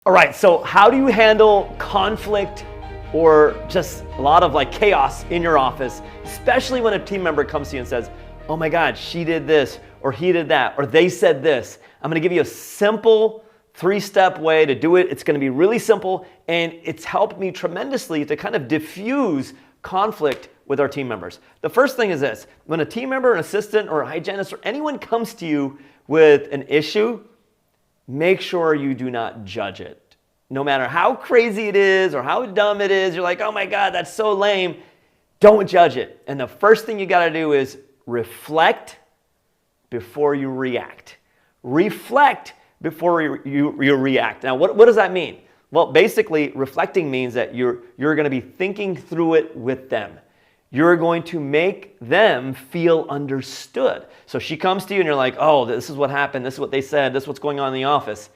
All right, so how do you handle conflict or just a lot of chaos in your office, especially when a team member comes to you and says, oh my God, she did this, or he did that, or they said this. I'm gonna give you a simple 3-step way to do it. It's gonna be really simple, and it's helped me tremendously to kind of diffuse conflict with our team members. The first thing is this: when a team member, an assistant, or a hygienist, or anyone comes to you with an issue, make sure you do not judge it. No matter how crazy it is or how dumb it is, you're like, oh my God, that's so lame. Don't judge it. And the first thing you gotta do is reflect before you react. Reflect before you react. Now, what does that mean? Well, basically, reflecting means that you're gonna be thinking through it with them. You're going to make them feel understood. So she comes to you and you're like, oh, this is what happened, this is what they said, this is what's going on in the office.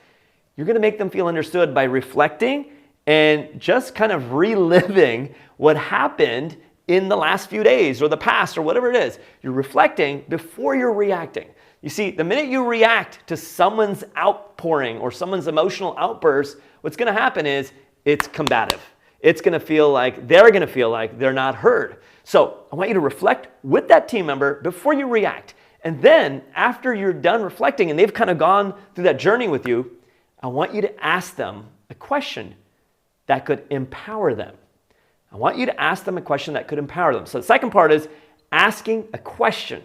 You're gonna make them feel understood by reflecting and just kind of reliving what happened in the last few days or the past or whatever it is. You're reflecting before you're reacting. You see, the minute you react to someone's outpouring or someone's emotional outburst, what's gonna happen is it's combative. It's gonna feel like they're not heard. So I want you to reflect with that team member before you react. And then after you're done reflecting and they've kind of gone through that journey with you, I want you to ask them a question that could empower them. I want you to ask them a question that could empower them. So the second part is asking a question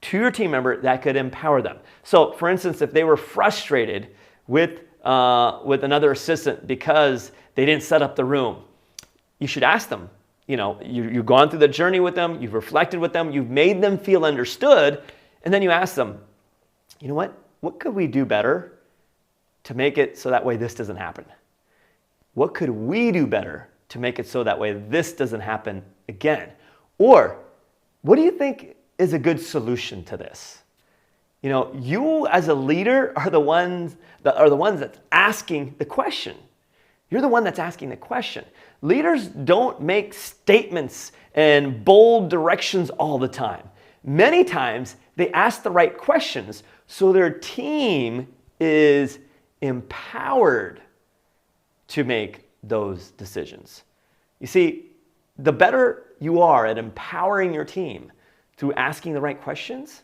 to your team member that could empower them. So for instance, if they were frustrated with another assistant because they didn't set up the room, you should ask them. You know, you've gone through the journey with them, you've reflected with them, you've made them feel understood, and then you ask them, you know what could we do better to make it so that way this doesn't happen? What could we do better to make it so that way this doesn't happen again? Or what do you think is a good solution to this? You know, you as a leader are the ones that's asking the question. You're the one that's asking the question. Leaders don't make statements and bold directions all the time. Many times they ask the right questions so their team is empowered to make those decisions. You see, the better you are at empowering your team through asking the right questions,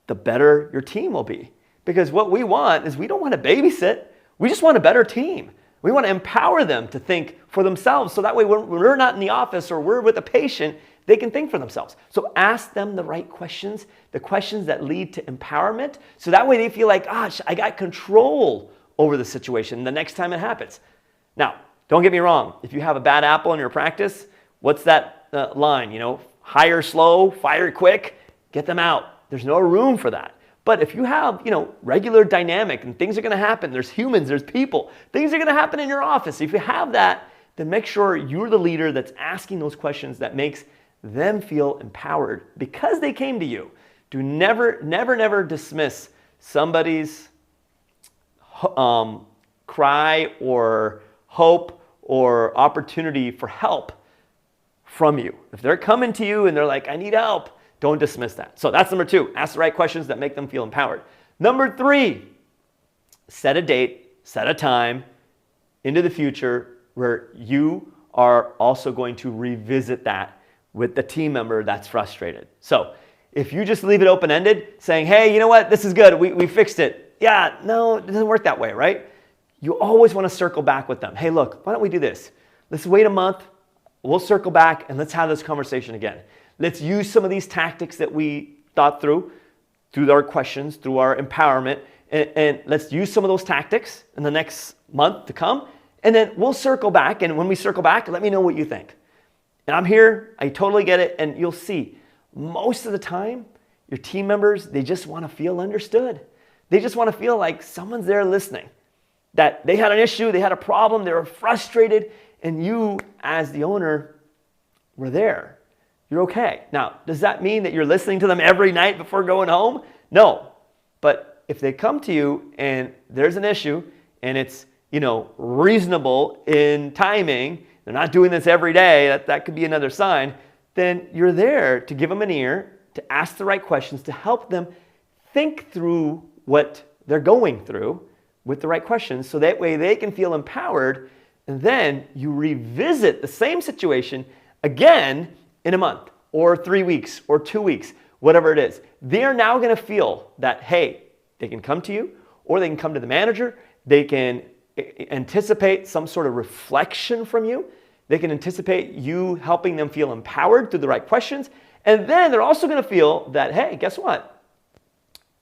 the better your team will be. Because what we want is we don't want to babysit, we just want a better team. We want to empower them to think for themselves so that way when we're not in the office or we're with a patient, they can think for themselves. So ask them the right questions, the questions that lead to empowerment, so that way they feel like, gosh, I got control over the situation the next time it happens. Now, don't get me wrong. If you have a bad apple in your practice, what's that line? You know, hire slow, fire quick, get them out. There's no room for that. But if you have, regular dynamic and things are going to happen, there's humans, there's people, things are going to happen in your office. If you have that, then make sure you're the leader that's asking those questions that makes them feel empowered because they came to you. Do never dismiss somebody's cry or hope or opportunity for help from you. If they're coming to you and they're like, I need help, don't dismiss that. So that's number 2. Ask the right questions that make them feel empowered. Number 3, set a date, set a time into the future where you are also going to revisit that with the team member that's frustrated. So if you just leave it open-ended, saying, hey, you know what, this is good, we fixed it. Yeah, no, it doesn't work that way, right? You always want to circle back with them. Hey, look, why don't we do this? Let's wait a month, we'll circle back, and let's have this conversation again. Let's use some of these tactics that we thought through our questions, through our empowerment, and let's use some of those tactics in the next month to come, and then we'll circle back, and when we circle back, let me know what you think. And I'm here, I totally get it, and you'll see, most of the time, your team members, they just want to feel understood. They just want to feel like someone's there listening, that they had an issue, they had a problem, they were frustrated, and you, as the owner, were there. You're okay. Now, does that mean that you're listening to them every night before going home? No. But if they come to you and there's an issue and it's, reasonable in timing, they're not doing this every day, that could be another sign, then you're there to give them an ear, to ask the right questions, to help them think through what they're going through with the right questions so that way they can feel empowered, and then you revisit the same situation again in a month or 3 weeks or 2 weeks, whatever it is. They're now going to feel that, hey, they can come to you or they can come to the manager. They can anticipate some sort of reflection from you. They can anticipate you helping them feel empowered through the right questions. And then they're also going to feel that, hey, guess what?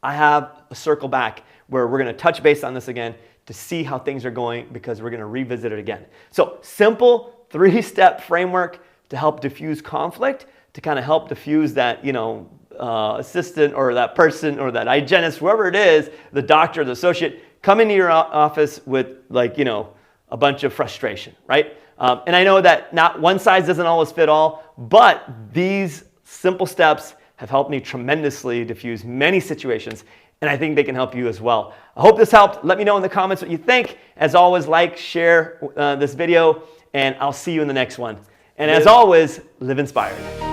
I have a circle back where we're going to touch base on this again to see how things are going because we're going to revisit it again. So simple 3-step framework to help diffuse conflict, to kind of help diffuse that, assistant or that person or that hygienist, whoever it is, the doctor, the associate, come into your office with a bunch of frustration, right? And I know that not one size doesn't always fit all, but these simple steps have helped me tremendously diffuse many situations, and I think they can help you as well. I hope this helped. Let me know in the comments what you think. As always, like, share this video, and I'll see you in the next one. And as always, live inspired.